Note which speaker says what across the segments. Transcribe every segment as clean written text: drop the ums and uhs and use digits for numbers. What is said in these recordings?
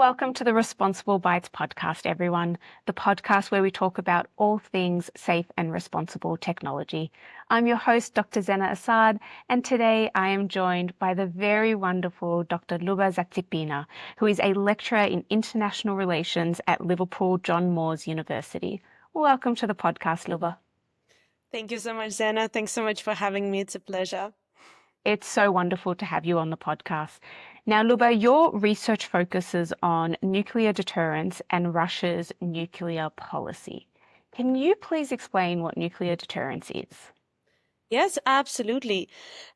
Speaker 1: Welcome to the Responsible Bytes podcast, everyone, the podcast where we talk about all things safe and responsible technology. I'm your host, Dr. Zena Assaad, and today I am joined by the very wonderful Dr. Luba Zatsepina, who is a lecturer in international relations at Liverpool John Moores University. Welcome to the podcast, Luba.
Speaker 2: Thank you so much, Zena. Thanks so much for having me. It's a pleasure.
Speaker 1: It's so wonderful to have you on the podcast. Now, Luba, your research focuses on nuclear deterrence and Russia's nuclear policy. Can you please explain what nuclear deterrence is?
Speaker 2: Yes, absolutely.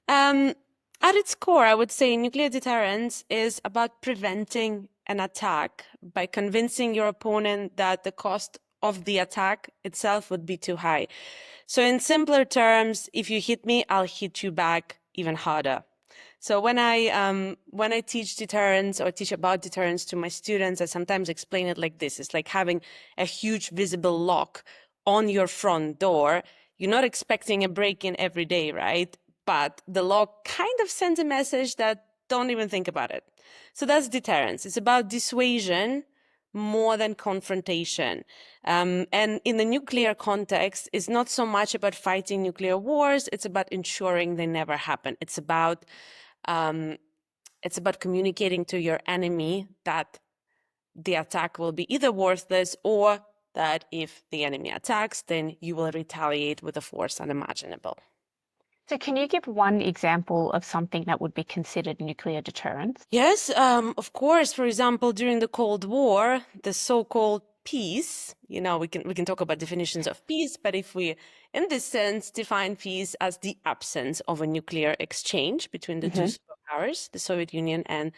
Speaker 2: At its core, I would say nuclear deterrence is about preventing an attack by convincing your opponent that the cost of the attack itself would be too high. So in simpler terms, if you hit me, I'll hit you back even harder. So when I teach deterrence or teach about deterrence to my students, I sometimes explain it like this. It's like having a huge visible lock on your front door. You're not expecting a break-in every day, right? But the lock kind of sends a message that don't even think about it. So that's deterrence. It's about dissuasion more than confrontation. And in the nuclear context, it's not so much about fighting nuclear wars. It's about ensuring they never happen. It's about communicating to your enemy that the attack will be either worthless or that if the enemy attacks, then you will retaliate with a force unimaginable.
Speaker 1: So can you give one example of something that would be considered nuclear deterrence?
Speaker 2: Yes, of course. For example, during the Cold War, the so-called peace, we can talk about definitions of peace, but if we, in this sense, define peace as the absence of a nuclear exchange between the two superpowers, the Soviet Union and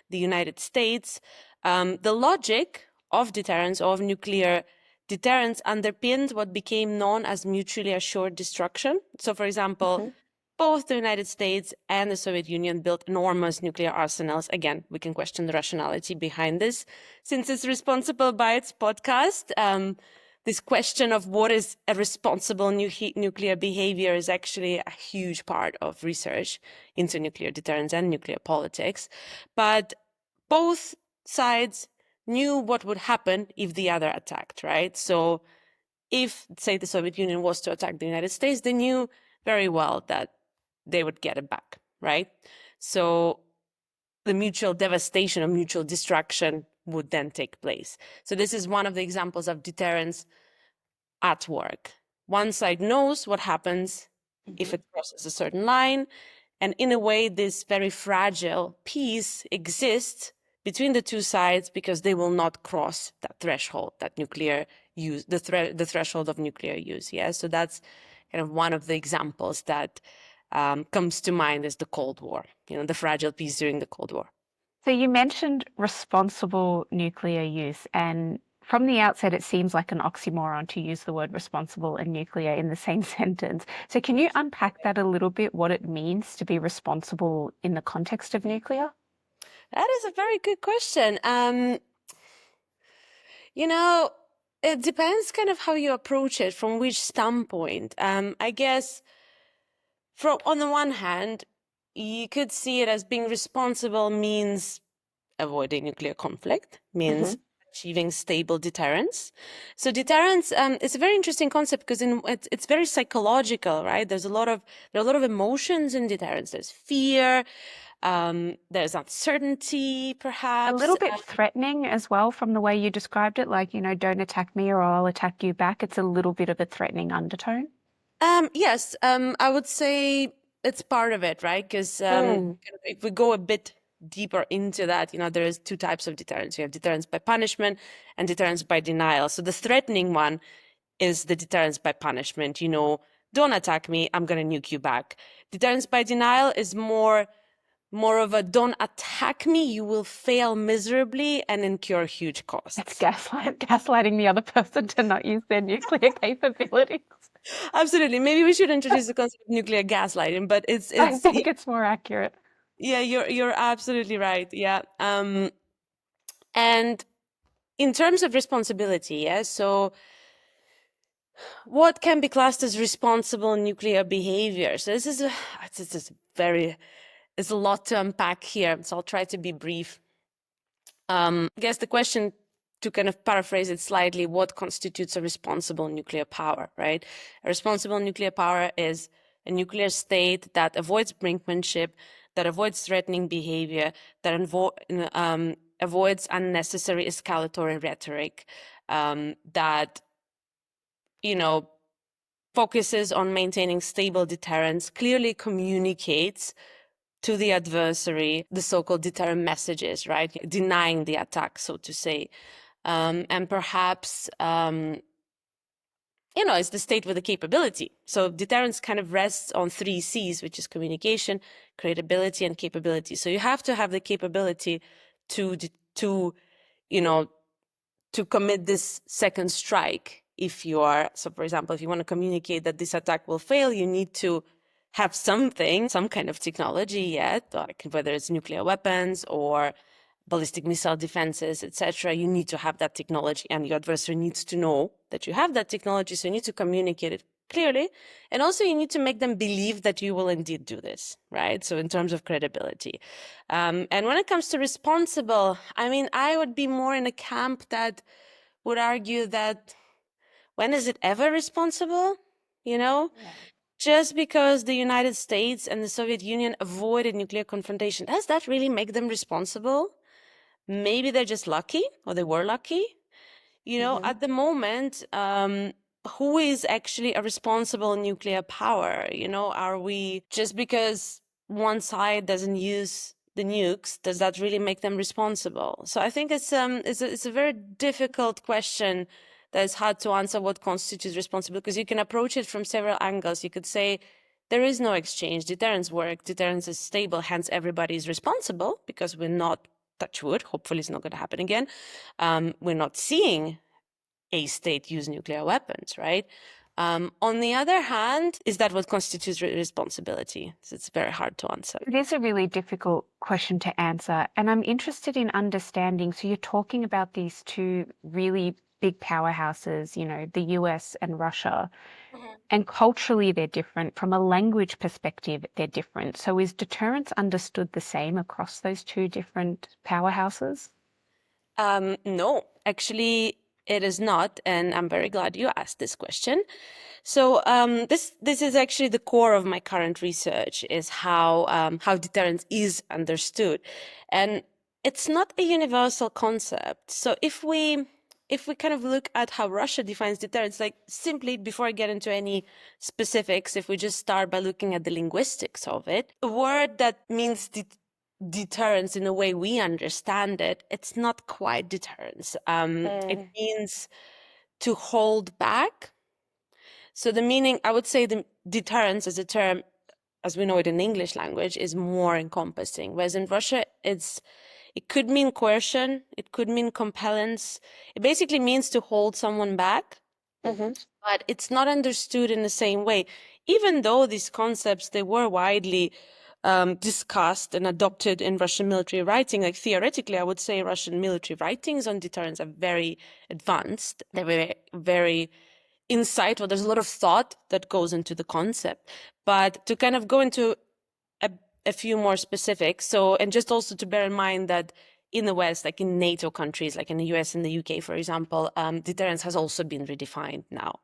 Speaker 2: the United States, the logic of deterrence, of nuclear deterrence, underpinned what became known as mutually assured destruction. So, for example, both the United States and the Soviet Union built enormous nuclear arsenals. Again, we can question the rationality behind this. Since it's Responsible Bytes podcast, this question of what is a responsible nuclear behavior is actually a huge part of research into nuclear deterrence and nuclear politics. But both sides knew what would happen if the other attacked, right? So if, say, the Soviet Union was to attack the United States, they knew very well that they would get it back, right? So the mutual devastation or mutual destruction would then take place. So this is one of the examples of deterrence at work. One side knows what happens if it crosses a certain line. And in a way, this very fragile peace exists between the two sides because they will not cross that threshold, that nuclear use, the threshold of nuclear use. Yeah. So that's kind of one of the examples that comes to mind as the Cold War, the fragile peace during the Cold War.
Speaker 1: So you mentioned responsible nuclear use, and from the outset, it seems like an oxymoron to use the word responsible and nuclear in the same sentence. So can you unpack that a little bit, what it means to be responsible in the context of nuclear?
Speaker 2: That is a very good question. It depends kind of how you approach it, from which standpoint. I guess on the one hand, you could see it as being responsible means avoiding nuclear conflict, means achieving stable deterrence. So deterrence is a very interesting concept because it's very psychological, right? There are a lot of emotions in deterrence. There's fear, there's uncertainty, perhaps.
Speaker 1: A little bit threatening as well from the way you described it, like, don't attack me or I'll attack you back. It's a little bit of a threatening undertone.
Speaker 2: Yes, I would say it's part of it, right? Because if we go a bit deeper into that, there is two types of deterrence. You have deterrence by punishment and deterrence by denial. So the threatening one is the deterrence by punishment. Don't attack me, I'm going to nuke you back. Deterrence by denial is more of a don't attack me, you will fail miserably and incur huge costs.
Speaker 1: It's gaslighting the other person to not use their nuclear capabilities.
Speaker 2: Absolutely. Maybe we should introduce the concept of nuclear gaslighting, but
Speaker 1: I think it's more accurate.
Speaker 2: Yeah, you're absolutely right. Yeah. And in terms of responsibility, yeah, so what can be classed as responsible nuclear behavior? So this is it's a lot to unpack here, so I'll try to be brief. I guess the question, to kind of paraphrase it slightly, what constitutes a responsible nuclear power, right? A responsible nuclear power is a nuclear state that avoids brinkmanship, that avoids threatening behavior, that avoids unnecessary escalatory rhetoric, that, focuses on maintaining stable deterrence, clearly communicates to the adversary the so-called deterrent messages, right? Denying the attack, so to say. And perhaps, it's the state with the capability. So deterrence kind of rests on 3 C's, which is communication, credibility, and capability. So you have to have the capability to commit this second strike. If you are, so for example, if you want to communicate that this attack will fail, you need to have something, some kind of technology yet, like whether it's nuclear weapons or ballistic missile defenses, etc. You need to have that technology, and your adversary needs to know that you have that technology. So you need to communicate it clearly, and also you need to make them believe that you will indeed do this, right? So in terms of credibility, and when it comes to responsible, I mean, I would be more in a camp that would argue that when is it ever responsible? Just because the United States and the Soviet Union avoided nuclear confrontation, does that really make them responsible? Maybe they're just lucky, or they were lucky. At the moment, who is actually a responsible nuclear power? Are we, just because one side doesn't use the nukes, does that really make them responsible? So I think it's a very difficult question that is hard to answer, what constitutes responsible, because you can approach it from several angles. You could say there is no exchange, deterrence work, deterrence is stable, hence everybody is responsible, because we're not, touch wood, hopefully it's not going to happen again, we're not seeing a state use nuclear weapons, right? On the other hand, is that what constitutes responsibility? So it's very hard to answer.
Speaker 1: It is a really difficult question to answer. And I'm interested in understanding, so you're talking about these two really big powerhouses, the US and Russia. And culturally, they're different. From a language perspective, they're different. So is deterrence understood the same across those two different powerhouses?
Speaker 2: No, actually, it is not. And I'm very glad you asked this question. So this is actually the core of my current research, is how deterrence is understood. And it's not a universal concept. So if we kind of look at how Russia defines deterrence, like simply before I get into any specifics, if we just start by looking at the linguistics of it, a word that means deterrence in the way we understand it, it's not quite deterrence. It means to hold back. So the meaning, I would say the deterrence as a term, as we know it in the English language, is more encompassing. Whereas in Russia, it could mean coercion, it could mean compellence. It basically means to hold someone back, but it's not understood in the same way. Even though these concepts, they were widely discussed and adopted in Russian military writing, like theoretically, I would say Russian military writings on deterrence are very advanced. They're very, very insightful. There's a lot of thought that goes into the concept. But to kind of go into a few more specifics, so, and just also to bear in mind that in the West, like in NATO countries, like in the US and the UK, for example, deterrence has also been redefined now.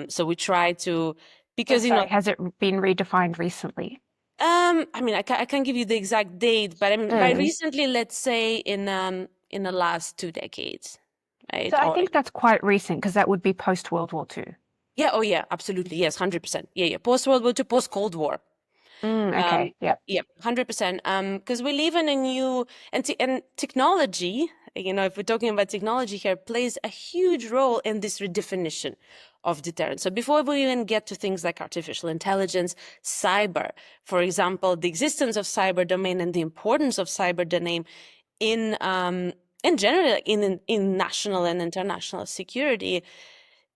Speaker 2: So we try to, because,
Speaker 1: has it been redefined recently?
Speaker 2: I mean, I can't give you the exact date, but I mean, by recently, let's say in the last 2 decades, right?
Speaker 1: So I think that's quite recent, because that would be post World War II.
Speaker 2: Yeah. Oh, yeah. Absolutely. Yes. 100%. Yeah. Post World War II, post Cold War.
Speaker 1: Okay. Yeah.
Speaker 2: 100%. Because we live in a new and technology. If we're talking about technology here, plays a huge role in this redefinition of deterrence. So before we even get to things like artificial intelligence, cyber, for example, the existence of cyber domain and the importance of cyber domain in general in national and international security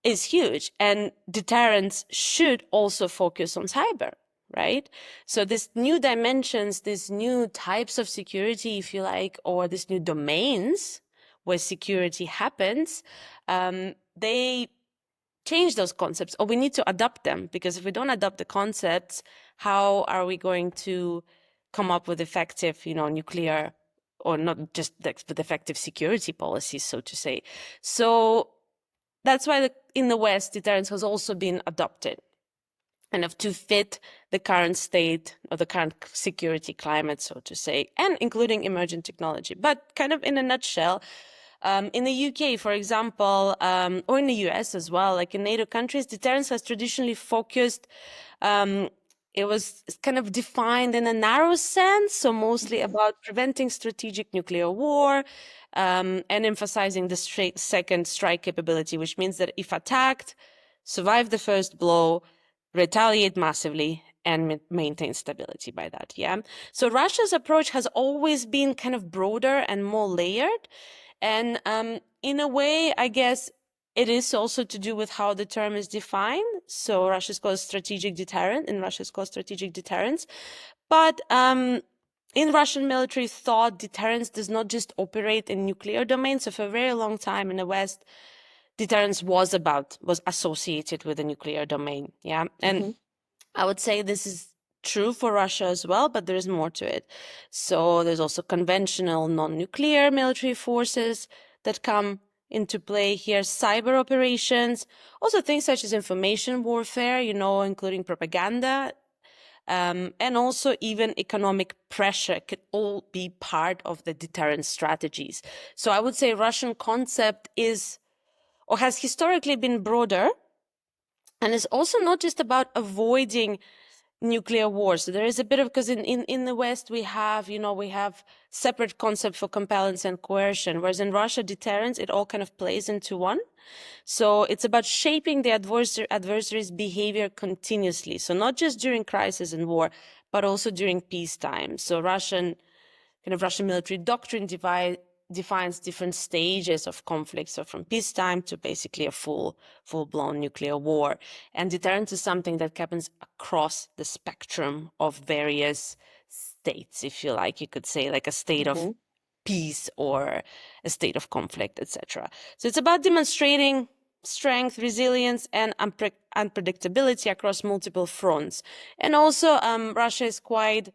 Speaker 2: is huge. And deterrence should also focus on cyber, right? So these new dimensions, these new types of security, if you like, or these new domains where security happens, they change those concepts, or we need to adopt them, because if we don't adopt the concepts, how are we going to come up with effective, nuclear or not just with effective security policies, so to say. So that's why in the West, deterrence has also been adopted kind of to fit the current state or the current security climate, so to say, and including emerging technology. But kind of in a nutshell, in the UK, for example, or in the US as well, like in NATO countries, deterrence has traditionally focused, it was kind of defined in a narrow sense, so mostly about preventing strategic nuclear war, and emphasizing the second strike capability, which means that if attacked, survive the first blow, retaliate massively, and maintain stability by that. Yeah. So Russia's approach has always been kind of broader and more layered. And in a way, I guess it is also to do with how the term is defined. So Russia's called strategic deterrent, and Russia's called strategic deterrence. But in Russian military thought, deterrence does not just operate in nuclear domains. So for a very long time in the West, deterrence was associated with the nuclear domain. Yeah. And I would say this is true for Russia as well, but there is more to it. So there's also conventional non-nuclear military forces that come into play here, cyber operations, also things such as information warfare, including propaganda, and also even economic pressure could all be part of the deterrence strategies. So I would say Russian concept is, or has historically been broader, and it's also not just about avoiding nuclear wars. So there is a bit of, because in the West we have separate concept for compellence and coercion, whereas in Russia, deterrence, it all kind of plays into one. So it's about shaping the adversary's behavior continuously. So not just during crisis and war, but also during peacetime. So Russian military doctrine defines different stages of conflict. So from peacetime to basically a full-blown nuclear war. And deterrence is something that happens across the spectrum of various states, if you like. You could say like a state of peace or a state of conflict, etc. So it's about demonstrating strength, resilience, and unpredictability across multiple fronts. And also, Russia is quite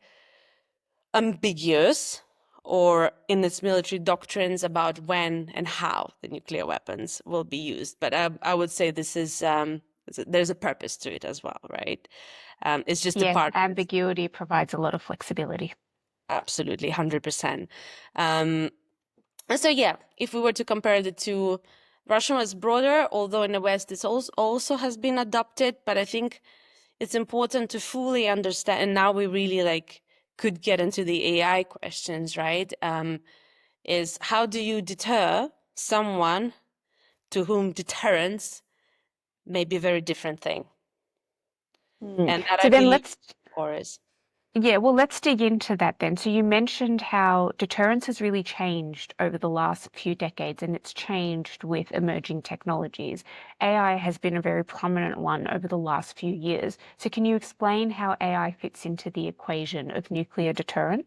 Speaker 2: ambiguous or in its military doctrines about when and how the nuclear weapons will be used. But I would say this is there's a purpose to it as well, right? It's just a part.
Speaker 1: Ambiguity provides a lot of flexibility.
Speaker 2: Absolutely, 100%. So yeah, if we were to compare the two, Russian was broader, although in the West it also has been adopted. But I think it's important to fully understand, and now we really could get into the AI questions, right? Is how do you deter someone to whom deterrence may be a very different thing? And that
Speaker 1: So
Speaker 2: I
Speaker 1: then
Speaker 2: believe
Speaker 1: let's
Speaker 2: is.
Speaker 1: Yeah, well, let's dig into that then. So you mentioned how deterrence has really changed over the last few decades, and it's changed with emerging technologies. AI has been a very prominent one over the last few years. So can you explain how AI fits into the equation of nuclear deterrence?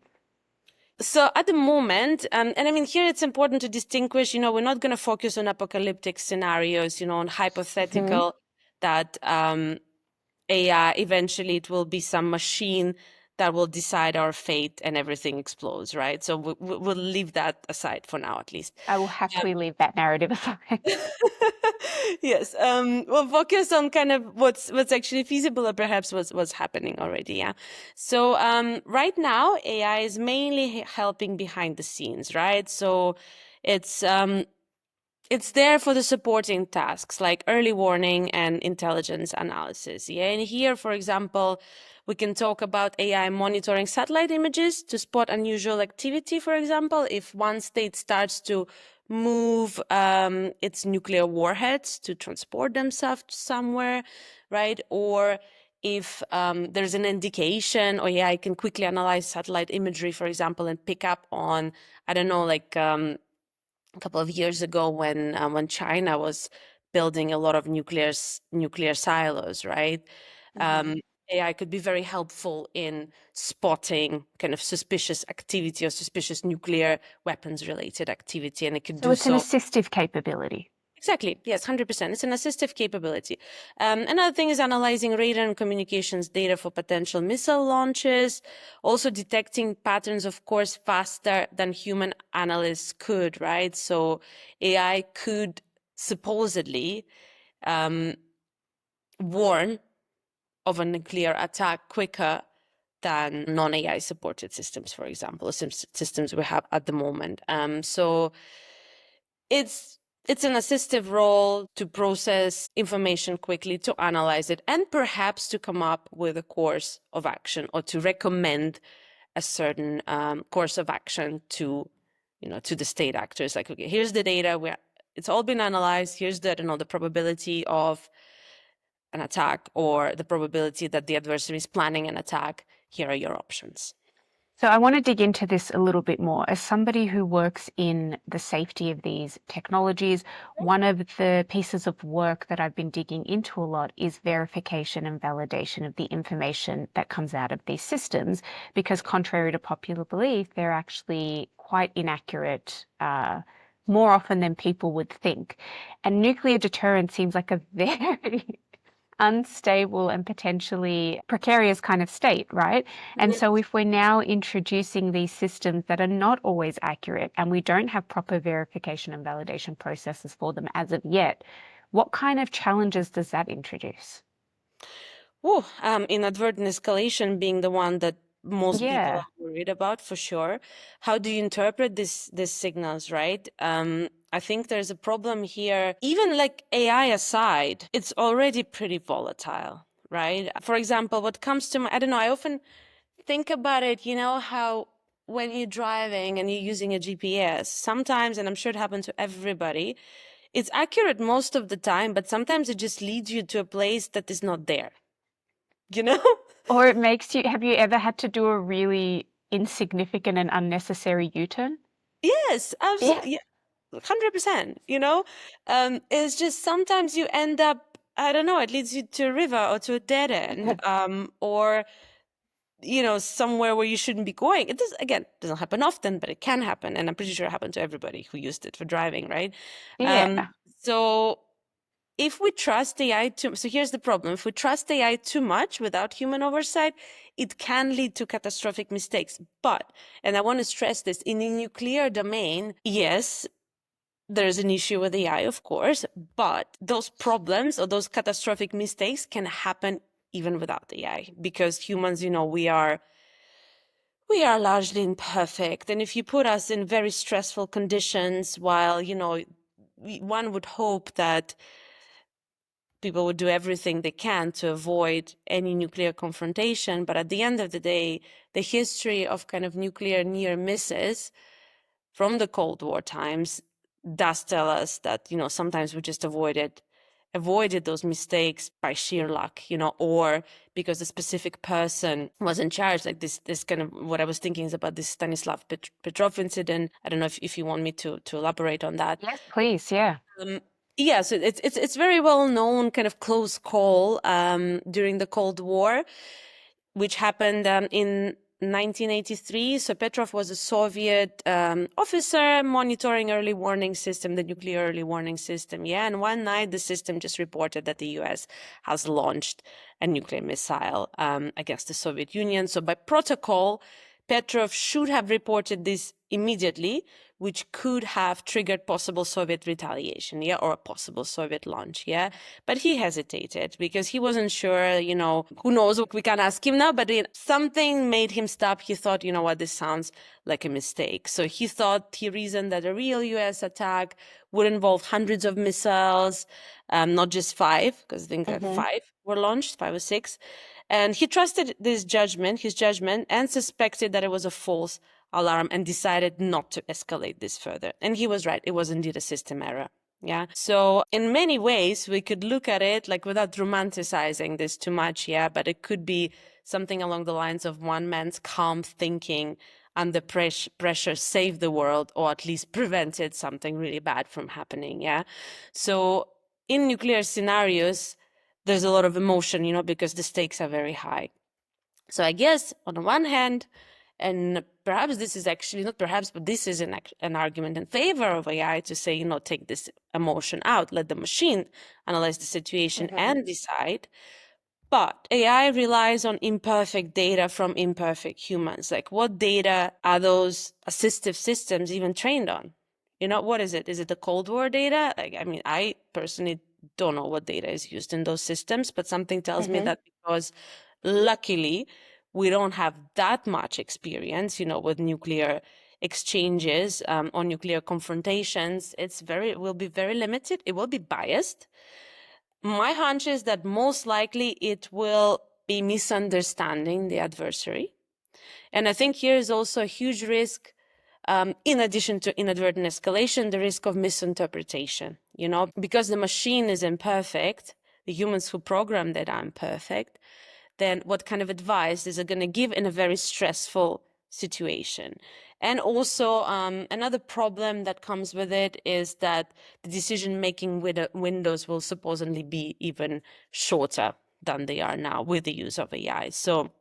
Speaker 2: So at the moment, and I mean, here it's important to distinguish, we're not going to focus on apocalyptic scenarios, on hypothetical that AI, eventually it will be some machine that will decide our fate and everything explodes, right? So we'll leave that aside for now, at least.
Speaker 1: I will happily leave that narrative aside.
Speaker 2: Yes, we'll focus on kind of what's actually feasible or perhaps what's happening already. Yeah. So right now, AI is mainly helping behind the scenes, right? So it's there for the supporting tasks like early warning and intelligence analysis. Yeah. And here, for example, we can talk about AI monitoring satellite images to spot unusual activity. For example, if one state starts to move its nuclear warheads to transport themselves somewhere, right? Or if there's an indication, or AI can quickly analyze satellite imagery, for example, and pick up on, I don't know, a couple of years ago when China was building a lot of nuclear silos, right? AI could be very helpful in spotting kind of suspicious activity or suspicious nuclear weapons related activity, and it could
Speaker 1: So
Speaker 2: do
Speaker 1: it's an
Speaker 2: so.
Speaker 1: assistive capability.
Speaker 2: Exactly. Yes, 100%. It's an assistive capability. Another thing is analyzing radar and communications data for potential missile launches, also detecting patterns, of course, faster than human analysts could, right? So AI could supposedly warn of a nuclear attack quicker than non-AI supported systems, for example, systems we have at the moment. So it's an assistive role to process information quickly, to analyze it, and perhaps to come up with a course of action or to recommend a certain course of action to, to the state actors. Like, okay, here's the data. It's all been analyzed. Here's the probability of an attack or the probability that the adversary is planning an attack. Here are your options.
Speaker 1: So I want to dig into this a little bit more. As somebody who works in the safety of these technologies, one of the pieces of work that I've been digging into a lot is verification and validation of the information that comes out of these systems, because contrary to popular belief, they're actually quite inaccurate, more often than people would think. And nuclear deterrence seems like a very unstable and potentially precarious kind of state, right? And so if we're now introducing these systems that are not always accurate and we don't have proper verification and validation processes for them as of yet, what kind of challenges does that introduce?
Speaker 2: Inadvertent escalation being the one that most people
Speaker 1: Yeah.
Speaker 2: are worried about, for sure. How do you interpret these signals, right? I think there's a problem here. Even like AI aside, it's already pretty volatile, right? For example, what comes to I don't know, I often think about it, how when you're driving and you're using a GPS, sometimes, and I'm sure it happens to everybody, it's accurate most of the time, but sometimes it just leads you to a place that is not there, you know?
Speaker 1: Or it makes you, have you ever had to do a really insignificant and unnecessary U-turn?
Speaker 2: Yes,
Speaker 1: Yeah.
Speaker 2: absolutely. 100%, it's just sometimes you end up, I don't know, it leads you to a river or to a dead end, or, somewhere where you shouldn't be going. It does, again, doesn't happen often, but it can happen. And I'm pretty sure it happened to everybody who used it for driving, right?
Speaker 1: Yeah.
Speaker 2: So if we trust AI so here's the problem. If we trust AI too much without human oversight, it can lead to catastrophic mistakes. But, and I want to stress this, in the nuclear domain, yes, there's an issue with AI, of course, but those problems or those catastrophic mistakes can happen even without AI, because humans, we are largely imperfect. And if you put us in very stressful conditions, while, one would hope that people would do everything they can to avoid any nuclear confrontation. But at the end of the day, the history of kind of nuclear near misses from the Cold War times does tell us that, sometimes we just avoided those mistakes by sheer luck, or because a specific person was in charge. Like this kind of, what I was thinking is about this Stanislav Petrov incident. I don't know if you want me to elaborate on that.
Speaker 1: Yes, please. Yeah.
Speaker 2: Yeah, so it's very well known kind of close call during the Cold War, which happened in 1983. So Petrov was a Soviet officer monitoring early warning system, the nuclear early warning system. Yeah, and one night the system just reported that the U.S. has launched a nuclear missile against the Soviet Union. So by protocol, Petrov should have reported this immediately, which could have triggered possible Soviet retaliation, yeah, or a possible Soviet launch, yeah. But he hesitated because he wasn't sure, who knows, we can ask him now, but something made him stop. He thought, what, this sounds like a mistake. So he reasoned that a real US attack would involve hundreds of missiles, not just 5, because I think 5 were launched, 5 or 6. And he trusted his judgment, and suspected that it was a false alarm and decided not to escalate this further. And he was right. It was indeed a system error. Yeah. So in many ways, we could look at it like without romanticizing this too much. Yeah. But it could be something along the lines of one man's calm thinking under pressure saved the world, or at least prevented something really bad from happening. Yeah. So in nuclear scenarios, there's a lot of emotion, because the stakes are very high. So I guess on the one hand, And perhaps this is actually not perhaps, but this is an argument in favor of AI to say, take this emotion out, let the machine analyze the situation and decide. But AI relies on imperfect data from imperfect humans. Like, what data are those assistive systems even trained on? What is it? Is it the Cold War data? Like, I mean, I personally don't know what data is used in those systems, but something tells me that because luckily we don't have that much experience, with nuclear exchanges or nuclear confrontations, it will be very limited. It will be biased. My hunch is that most likely it will be misunderstanding the adversary. And I think here is also a huge risk, in addition to inadvertent escalation, the risk of misinterpretation, because the machine is imperfect, the humans who programmed it are imperfect, then what kind of advice is it going to give in a very stressful situation? And also, another problem that comes with it is that the decision-making windows will supposedly be even shorter than they are now with the use of AI. So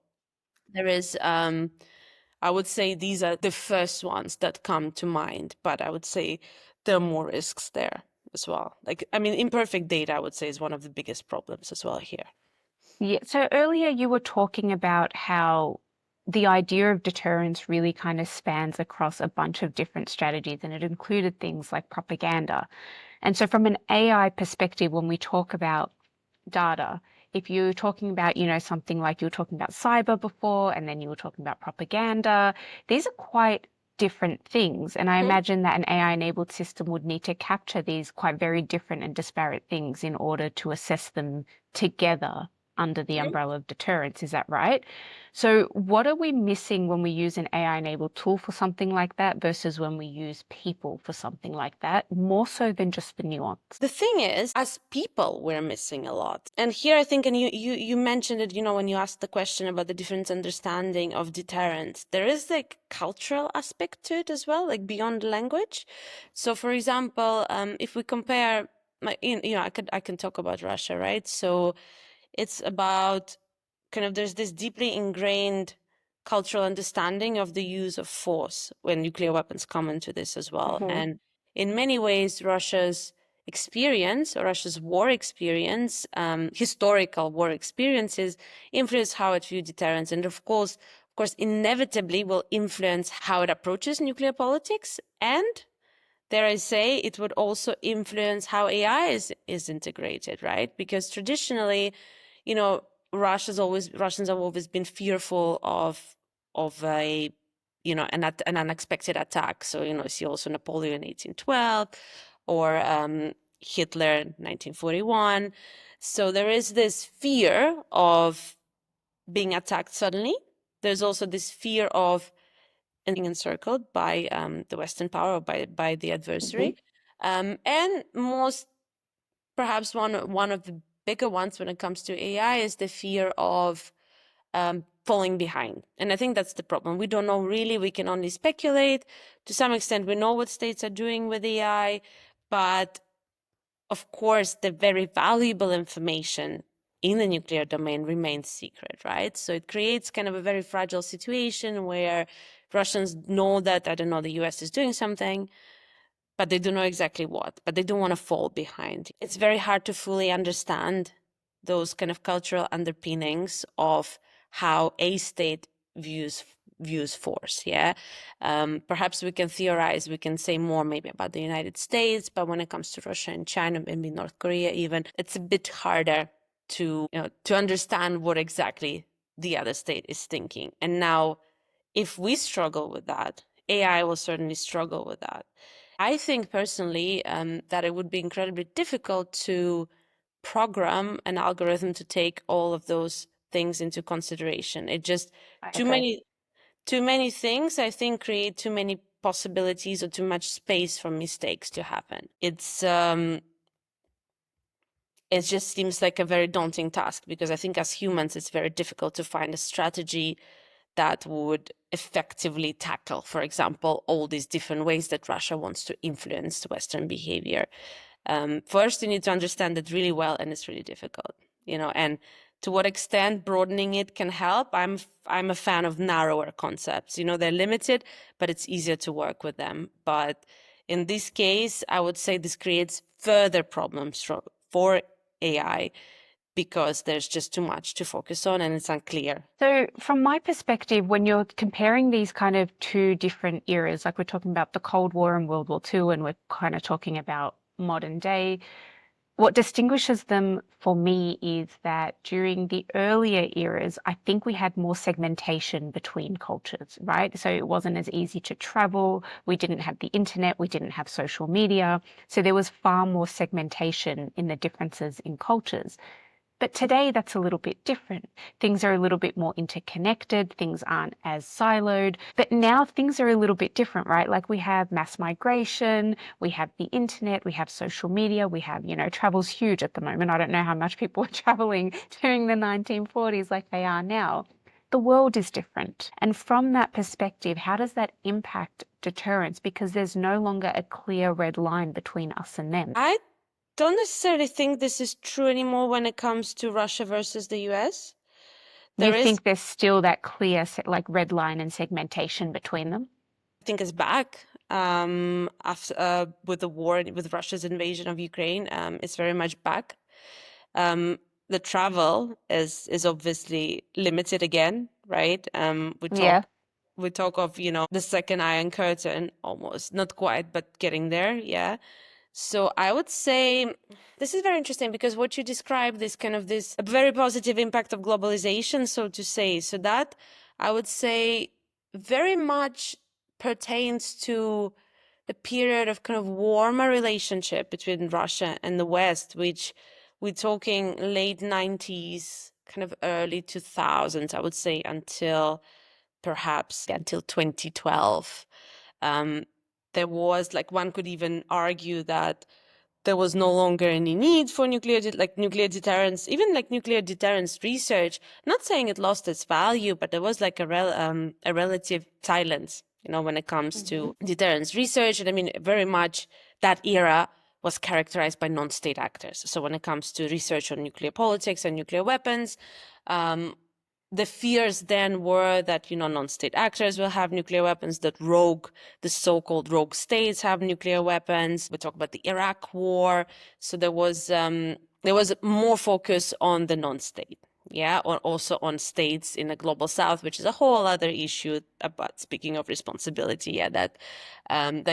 Speaker 2: there is, I would say these are the first ones that come to mind, but I would say there are more risks there as well. Like, I mean, imperfect data, I would say, is one of the biggest problems as well here.
Speaker 1: Yeah, so earlier you were talking about how the idea of deterrence really kind of spans across a bunch of different strategies, and it included things like propaganda. And so from an AI perspective, when we talk about data, if you're talking about, something like you were talking about cyber before, and then you were talking about propaganda, these are quite different things. And I imagine that an AI-enabled system would need to capture these quite very different and disparate things in order to assess them together under the umbrella of deterrence. Is that right? So what are we missing when we use an AI-enabled tool for something like that versus when we use people for something like that, more so than just the nuance?
Speaker 2: The thing is, as people, we're missing a lot. And here I think, and you mentioned it, when you asked the question about the different understanding of deterrence, there is like cultural aspect to it as well, like beyond language. So for example, if we compare, I can talk about Russia, right? So it's about there's this deeply ingrained cultural understanding of the use of force when nuclear weapons come into this as well. And in many ways, Russia's experience or Russia's war experience, historical war experiences, influence how it views deterrence. And of course, inevitably will influence how it approaches nuclear politics. And dare I say, it would also influence how AI is integrated, right? Because traditionally, Russians have always been fearful of a an unexpected attack. So see also Napoleon 1812 or Hitler 1941. So there is this fear of being attacked suddenly. There's also this fear of being encircled by the Western power or by the adversary. And most perhaps one of the bigger ones when it comes to AI is the fear of falling behind. And I think that's the problem. We don't know really. We can only speculate. To some extent, we know what states are doing with AI, but of course, the very valuable information in the nuclear domain remains secret, right? So it creates kind of a very fragile situation where Russians know that, I don't know, the US is doing something, but they don't know exactly what, but they don't want to fall behind. It's very hard to fully understand those kind of cultural underpinnings of how a state views force. Yeah. Perhaps we can theorize, we can say more maybe about the United States, but when it comes to Russia and China, maybe North Korea even, it's a bit harder to understand what exactly the other state is thinking. And now, if we struggle with that, AI will certainly struggle with that. I think personally that it would be incredibly difficult to program an algorithm to take all of those things into consideration. It just too many things, I think, create too many possibilities or too much space for mistakes to happen. It just seems like a very daunting task because I think as humans, it's very difficult to find a strategy that would effectively tackle, for example, all these different ways that Russia wants to influence Western behavior. First, you need to understand it really well, and it's really difficult, and to what extent broadening it can help. I'm a fan of narrower concepts. They're limited, but it's easier to work with them. But in this case, I would say this creates further problems for AI because there's just too much to focus on and it's unclear.
Speaker 1: So, from my perspective, when you're comparing these kind of two different eras, like we're talking about the Cold War and World War II, and we're kind of talking about modern day, what distinguishes them for me is that during the earlier eras, I think we had more segmentation between cultures, right? So it wasn't as easy to travel. We didn't have the internet. We didn't have social media. So there was far more segmentation in the differences in cultures. But today, that's a little bit different. Things are a little bit more interconnected. Things aren't as siloed. But now things are a little bit different, right? Like we have mass migration, we have the internet, we have social media, we have, travel's huge at the moment. I don't know how much people were traveling during the 1940s like they are now. The world is different. And from that perspective, how does that impact deterrence? Because there's no longer a clear red line between us and them.
Speaker 2: I don't necessarily think this is true anymore when it comes to Russia versus the US.
Speaker 1: You think there's still that clear red line and segmentation between them?
Speaker 2: I think it's back after with the war, with Russia's invasion of Ukraine. It's very much back. The travel is obviously limited again, right? We talk of, the second Iron Curtain, almost, not quite, but getting there. Yeah. So I would say this is very interesting because what you described is kind of this a very positive impact of globalization, so to say. So that I would say very much pertains to a period of kind of warmer relationship between Russia and the West, which we're talking late 90s, kind of early 2000s, I would say, until 2012. There was, like, one could even argue that there was no longer any need for nuclear deterrence, even like nuclear deterrence research. Not saying it lost its value, but there was like a relative silence, when it comes to deterrence research. And I mean, very much that era was characterized by non-state actors. So when it comes to research on nuclear politics and nuclear weapons, the fears then were that, non-state actors will have nuclear weapons, that the so-called rogue states have nuclear weapons. We talk about the Iraq War. So there was more focus on the non-state. Yeah, or also on states in the global south, which is a whole other issue about, speaking of responsibility, that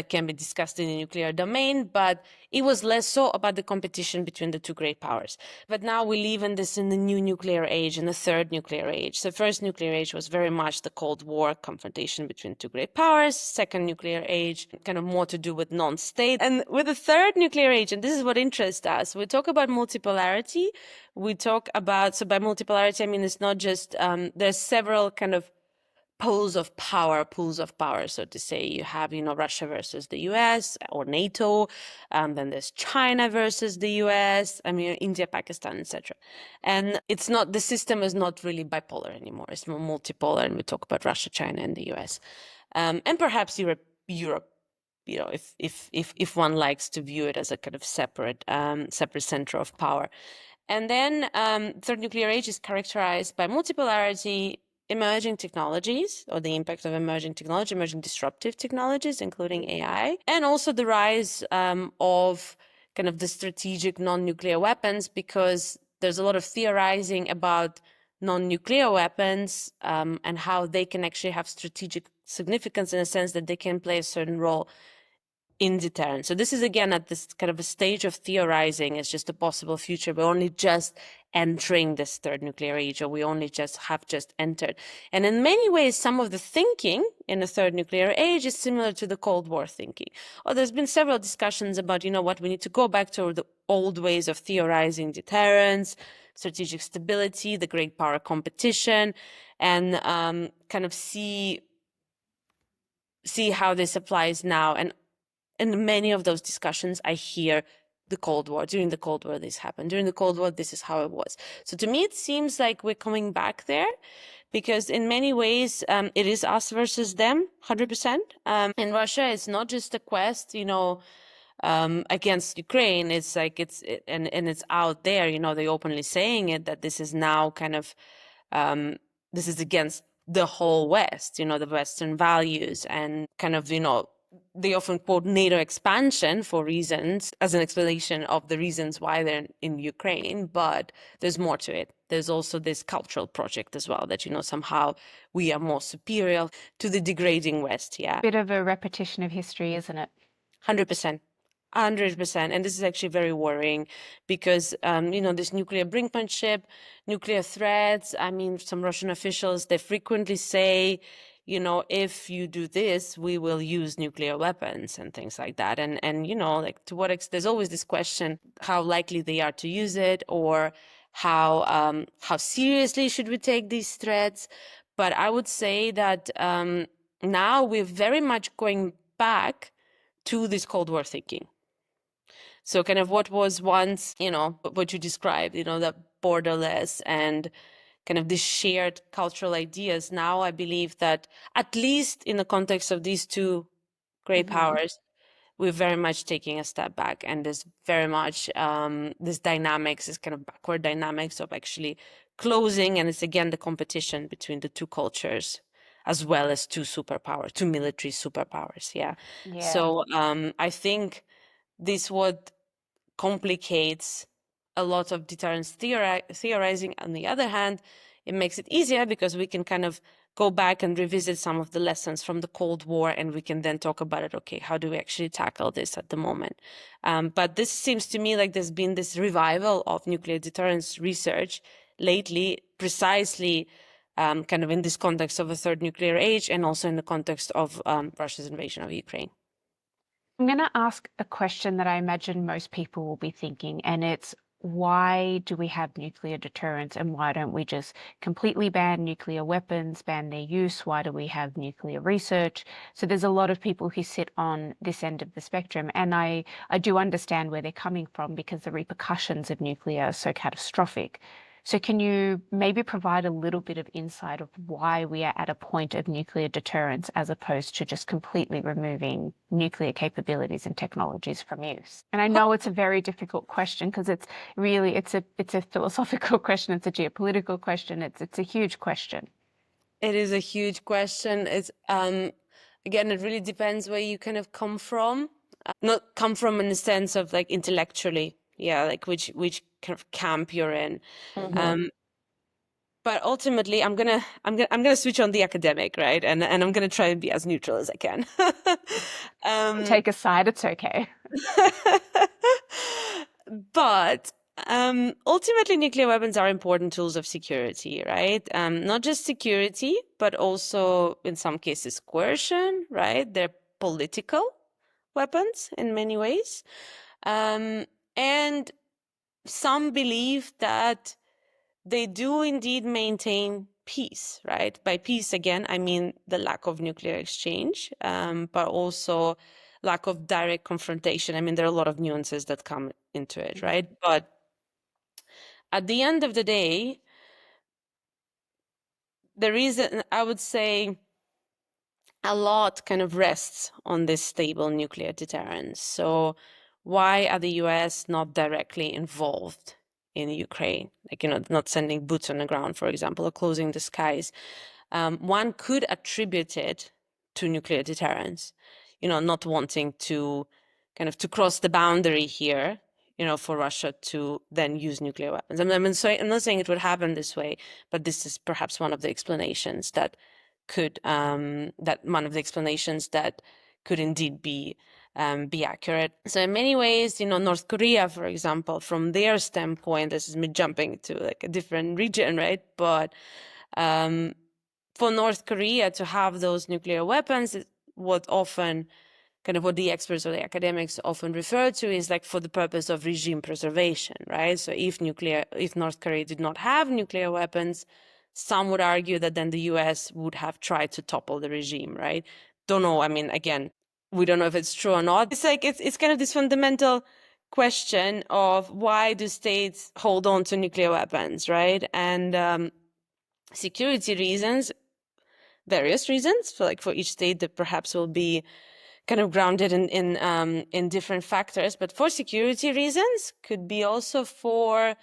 Speaker 2: can be discussed in the nuclear domain, but it was less so about the competition between the two great powers. But now we live in the new nuclear age, in the third nuclear age. The first nuclear age was very much the Cold War confrontation between two great powers. Second nuclear age, kind of more to do with non-state. And with the third nuclear age, and this is what interests us, we talk about multipolarity. We talk about, so by multipolarity, I mean, it's not just, there's several kind of pools of power, so to say. You have, Russia versus the US or NATO. Then there's China versus the US. I mean, India, Pakistan, etc. And the system is not really bipolar anymore. It's more multipolar, and we talk about Russia, China, and the US. And perhaps Europe, if one likes to view it as a kind of separate center of power. And then third nuclear age is characterized by multipolarity, emerging technologies, or the impact of emerging disruptive technologies, including AI, and also the rise of kind of the strategic non-nuclear weapons, because there's a lot of theorizing about non-nuclear weapons and how they can actually have strategic significance in a sense that they can play a certain role in deterrence. So this is, again, at this kind of a stage of theorizing. It's just a possible future. We're only just entering this third nuclear age, or we have just entered. And in many ways, some of the thinking in the third nuclear age is similar to the Cold War thinking. Or there's been several discussions about, what we need to go back to the old ways of theorizing deterrence, strategic stability, the great power competition, and kind of see how this applies now. And in many of those discussions, I hear the Cold War. During the Cold War, this happened. During the Cold War, this is how it was. So to me, it seems like we're coming back there, because in many ways, it is us versus them, 100%. In Russia, it's not just a quest, against Ukraine. It's like and it's out there, they openly saying it, that this is now kind of this is against the whole West, the Western values, and kind of, they often quote NATO expansion for reasons as an explanation of the reasons why they're in Ukraine, but there's more to it. There's also this cultural project as well, that, somehow we are more superior to the degrading West. Yeah.
Speaker 1: Bit of a repetition of history, isn't it?
Speaker 2: 100%. 100%. And this is actually very worrying because, this nuclear brinkmanship, nuclear threats. I mean, some Russian officials, they frequently say, if you do this, we will use nuclear weapons and things like that. And like, to what extent, there's always this question, how likely they are to use it, or how seriously should we take these threats? But I would say that now we're very much going back to this Cold War thinking. So kind of what was once, what you described, that borderless and kind of these shared cultural ideas. Now I believe that, at least in the context of these two great powers, we're very much taking a step back, and there's very much this dynamics, this kind of backward dynamics of actually closing, and it's again the competition between the two cultures, as well as two military superpowers. Yeah. So I think this what complicates a lot of deterrence theorizing. On the other hand, it makes it easier because we can kind of go back and revisit some of the lessons from the Cold War, and we can then talk about it. Okay, how do we actually tackle this at the moment? But this seems to me like there's been this revival of nuclear deterrence research lately, precisely kind of in this context of a third nuclear age, and also in the context of Russia's invasion of Ukraine.
Speaker 1: I'm going to ask a question that I imagine most people will be thinking, and it's, why do we have nuclear deterrence, and why don't we just completely ban nuclear weapons, ban their use? Why do we have nuclear research? So there's a lot of people who sit on this end of the spectrum, and I do understand where they're coming from, because the repercussions of nuclear are so catastrophic. So can you maybe provide a little bit of insight of why we are at a point of nuclear deterrence, as opposed to just completely removing nuclear capabilities and technologies from use? And I know it's a very difficult question, because it's really, it's a philosophical question, it's a geopolitical question, it's a huge question.
Speaker 2: It is a huge question. It's again, it really depends where you kind of come from. Not come from in the sense of like intellectually, yeah, like which kind of camp you're in. But ultimately, I'm gonna switch on the academic, right? And I'm gonna try and be as neutral as I can.
Speaker 1: Take a side, it's okay.
Speaker 2: But ultimately, nuclear weapons are important tools of security, right? Not just security, but also in some cases coercion, right? They're political weapons in many ways. And some believe that they do indeed maintain peace, right? By peace, again, I mean the lack of nuclear exchange, but also lack of direct confrontation. I mean, there are a lot of nuances that come into it, right? But at the end of the day, there is, I would say, a lot kind of rests on this stable nuclear deterrence. So why are the US not directly involved in Ukraine? Like, not sending boots on the ground, for example, or closing the skies. One could attribute it to nuclear deterrence, not wanting to kind of to cross the boundary here, for Russia to then use nuclear weapons. I'm not saying it would happen this way, but this is perhaps one of the explanations that could indeed be accurate. So in many ways, North Korea, for example, from their standpoint, this is me jumping to like a different region, right? But for North Korea to have those nuclear weapons, what the experts or the academics often refer to is like for the purpose of regime preservation, right? So if North Korea did not have nuclear weapons, some would argue that then the US would have tried to topple the regime, right? Don't know. I mean, again, we don't know if it's true or not. It's like, it's kind of this fundamental question of why do states hold on to nuclear weapons, right? And security reasons, various reasons, for each state that perhaps will be kind of grounded in different factors. But for security reasons, could be also for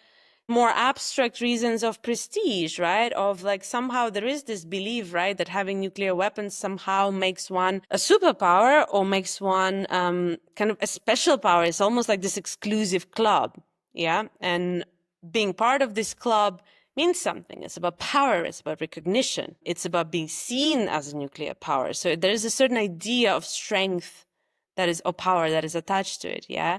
Speaker 2: more abstract reasons of prestige, right? Of like somehow there is this belief, right, that having nuclear weapons somehow makes one a superpower or makes one kind of a special power. It's almost like this exclusive club, yeah? And being part of this club means something. It's about power, it's about recognition, it's about being seen as a nuclear power. So there is a certain idea of strength that is, or power that is attached to it, yeah?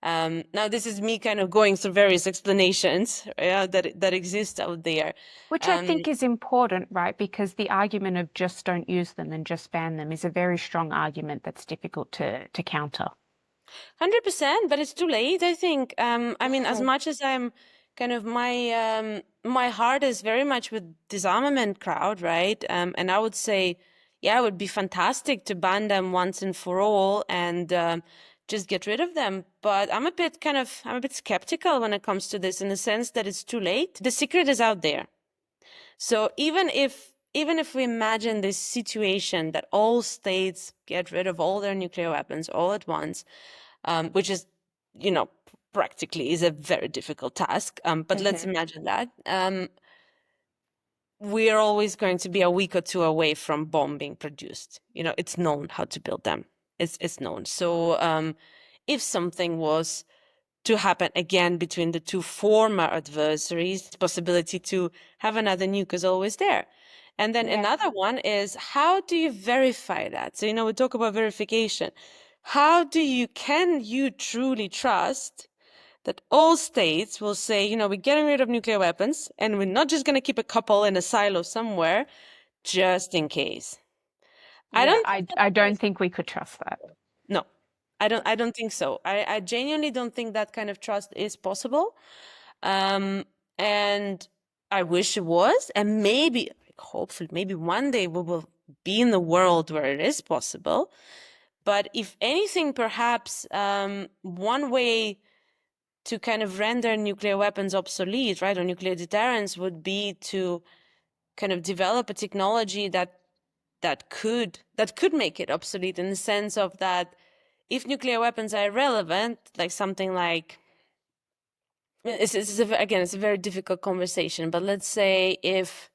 Speaker 2: Now, this is me kind of going through various explanations that exist out there.
Speaker 1: Which I think is important, right? Because the argument of just don't use them and just ban them is a very strong argument that's difficult to counter.
Speaker 2: 100%, but it's too late, I think. I mean, as much as I'm kind of my heart is very much with disarmament crowd, right? And I would say, yeah, it would be fantastic to ban them once and for all and just get rid of them. But I'm a bit skeptical when it comes to this in the sense that it's too late. The secret is out there. So even if we imagine this situation that all states get rid of all their nuclear weapons all at once, which is, practically is a very difficult task. But let's imagine that. We are always going to be a week or two away from bomb being produced. It's known how to build them. It's known. So if something was to happen again between the two former adversaries, the possibility to have another nuke is always there. And then another one is, how do you verify that? So, we talk about verification. Can you truly trust that all states will say, we're getting rid of nuclear weapons and we're not just going to keep a couple in a silo somewhere just in case? I don't think
Speaker 1: I don't think we could trust that.
Speaker 2: No, I don't think so. I genuinely don't think that kind of trust is possible. And I wish it was. And maybe, hopefully, maybe one day we will be in the world where it is possible. But if anything, perhaps one way to kind of render nuclear weapons obsolete, right, or nuclear deterrence would be to kind of develop a technology that could make it obsolete, in the sense of that if nuclear weapons are irrelevant, like something like, it's a very difficult conversation, but let's say if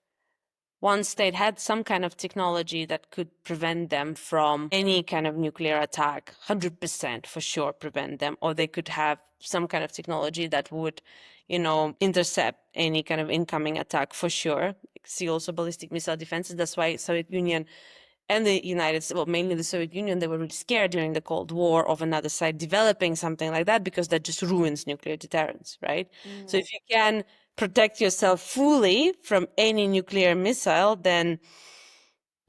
Speaker 2: one state had some kind of technology that could prevent them from any kind of nuclear attack, 100% for sure prevent them, or they could have some kind of technology that would, intercept any kind of incoming attack for sure. See also ballistic missile defenses. That's why Soviet Union and the United States, well, mainly the Soviet Union, they were really scared during the Cold War of another side developing something like that, because that just ruins nuclear deterrence, right? So if you can protect yourself fully from any nuclear missile, then,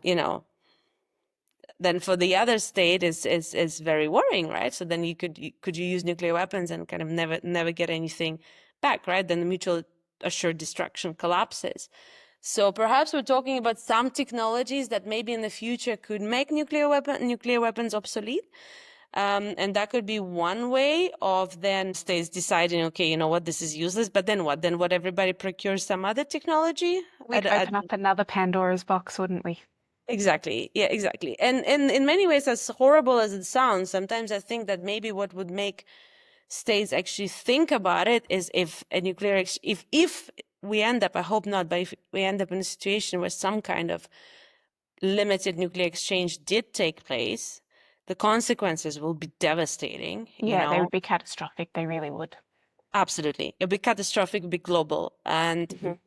Speaker 2: then for the other state is very worrying, right? So then could you use nuclear weapons and kind of never get anything back, right? Then the mutual assured destruction collapses. So perhaps we're talking about some technologies that maybe in the future could make nuclear weapons obsolete. And that could be one way of then states deciding, okay, you know what, this is useless, but then what? Then what, everybody procures some other technology?
Speaker 1: We'd open up another Pandora's box, wouldn't we?
Speaker 2: Exactly. Yeah, exactly. And in many ways, as horrible as it sounds, sometimes I think that maybe what would make states actually think about it is if a nuclear, if we end up, I hope not, but if we end up in a situation where some kind of limited nuclear exchange did take place, the consequences will be devastating.
Speaker 1: Yeah, they would be catastrophic. They really would.
Speaker 2: Absolutely. It'll be catastrophic, it'll be global. And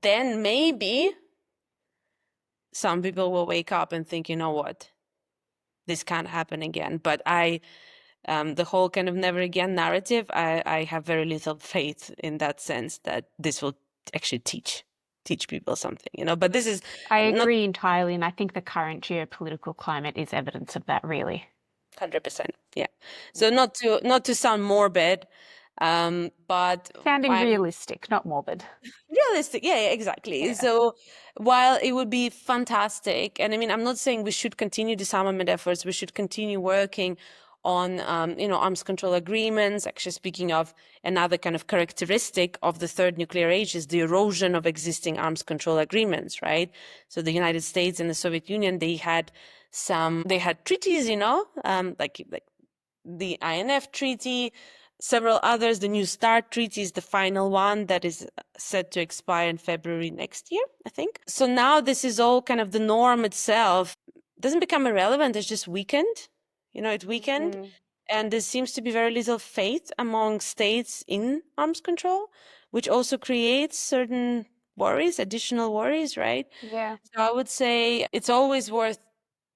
Speaker 2: then maybe some people will wake up and think, you know what, this can't happen again. But the whole kind of never again narrative, I have very little faith in that sense that this will actually teach people something, but this is
Speaker 1: I agree entirely, and I think the current geopolitical climate is evidence of that, really.
Speaker 2: 100%. Yeah. So not to sound morbid, but
Speaker 1: sounding realistic, not morbid.
Speaker 2: Realistic. Yeah, exactly. Yeah. So while it would be fantastic, and I mean, I'm not saying we should continue disarmament efforts, we should continue working on arms control agreements. Actually, speaking of another kind of characteristic of the third nuclear age is the erosion of existing arms control agreements, right? So the United States and the Soviet Union, they had treaties, like the INF Treaty, several others. The New START Treaty is the final one that is set to expire in February next year, I think. So now this is all kind of the norm itself doesn't become irrelevant, it's just weakened. It weakened. And there seems to be very little faith among states in arms control, which also creates certain worries, additional worries, right?
Speaker 1: Yeah.
Speaker 2: So I would say it's always worth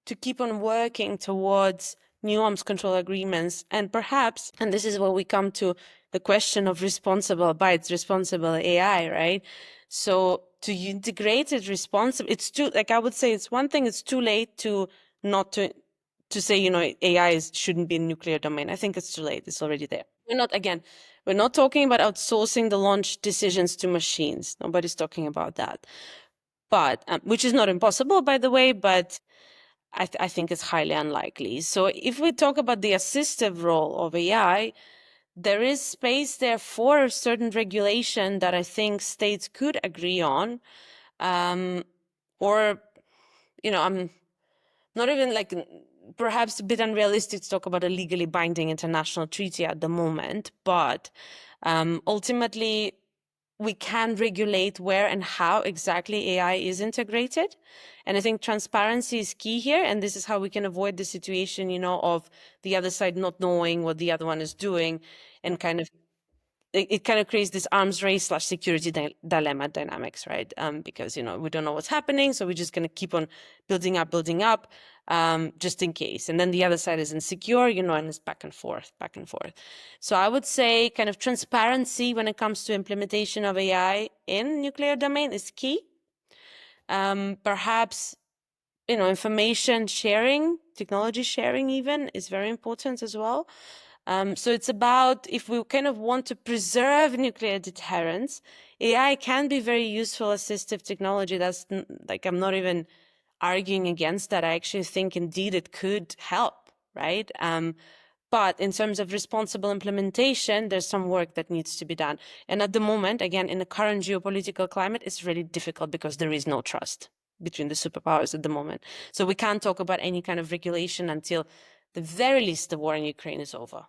Speaker 2: to keep on working towards new arms control agreements. And perhaps, and this is where we come to the question of responsible bytes, responsible AI, right? So to integrate it it's too, like I would say, it's one thing, it's too late to not to say, AI shouldn't be in nuclear domain. I think it's too late. It's already there. We're not talking about outsourcing the launch decisions to machines. Nobody's talking about that. But, which is not impossible, by the way, but I think it's highly unlikely. So if we talk about the assistive role of AI, there is space there for certain regulation that I think states could agree on. Or, I'm not even like perhaps a bit unrealistic to talk about a legally binding international treaty at the moment, but ultimately we can regulate where and how exactly AI is integrated. And I think transparency is key here. And this is how we can avoid the situation, of the other side not knowing what the other one is doing, and kind of it kind of creates this arms race / security dilemma dynamics, right? Because, we don't know what's happening. So we're just going to keep on building up, just in case. And then the other side is insecure, and it's back and forth. So I would say kind of transparency when it comes to implementation of AI in nuclear domain is key. Perhaps, information sharing, technology sharing even is very important as well. So it's about, if we kind of want to preserve nuclear deterrence, AI can be very useful assistive technology. That's like, I'm not even arguing against that. I actually think indeed it could help, right? But in terms of responsible implementation, there's some work that needs to be done. And at the moment, again, in the current geopolitical climate, it's really difficult because there is no trust between the superpowers at the moment. So we can't talk about any kind of regulation until the very least the war in Ukraine is over.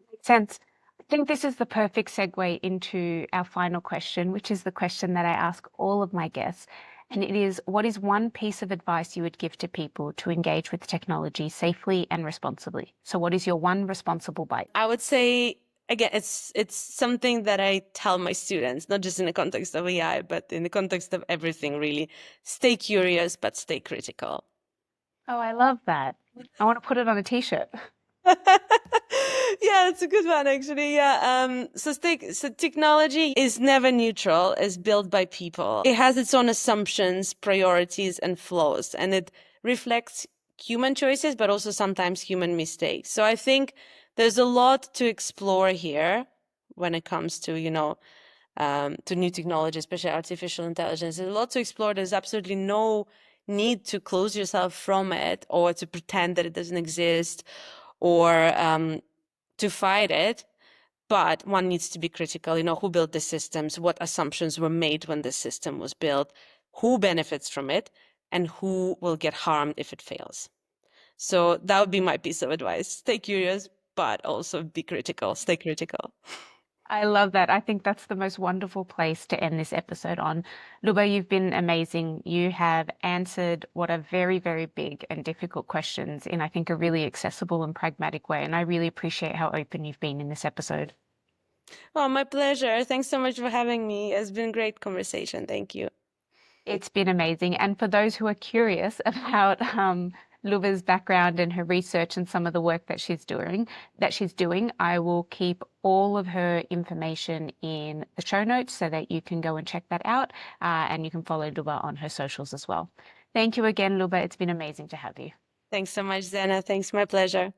Speaker 1: Makes sense. I think this is the perfect segue into our final question, which is the question that I ask all of my guests. And it is, what is one piece of advice you would give to people to engage with technology safely and responsibly? So what is your one responsible byte?
Speaker 2: I would say, again, it's something that I tell my students, not just in the context of AI, but in the context of everything, really. Stay curious, but stay critical.
Speaker 1: Oh, I love that. I want to put it on a t-shirt.
Speaker 2: Yeah, it's a good one, actually. Yeah. So technology is never neutral. It's built by people. It has its own assumptions, priorities, and flaws, and it reflects human choices, but also sometimes human mistakes. So I think there's a lot to explore here when it comes to, to new technology, especially artificial intelligence. There's a lot to explore. There's absolutely no need to close yourself from it or to pretend that it doesn't exist or to fight it. But one needs to be critical. Who built the systems? What assumptions were made when the system was built? Who benefits from it? And who will get harmed if it fails? So that would be my piece of advice. Stay curious, but also be critical. Stay critical.
Speaker 1: I love that. I think that's the most wonderful place to end this episode on. Luba, you've been amazing. You have answered what are very, very big and difficult questions in, I think, a really accessible and pragmatic way. And I really appreciate how open you've been in this episode.
Speaker 2: Oh, my pleasure. Thanks so much for having me. It's been a great conversation. Thank you.
Speaker 1: It's been amazing. And for those who are curious about Luba's background and her research and some of the work that she's doing, I will keep all of her information in the show notes so that you can go and check that out. And you can follow Luba on her socials as well. Thank you again, Luba. It's been amazing to have you.
Speaker 2: Thanks so much, Zena. Thanks. My pleasure.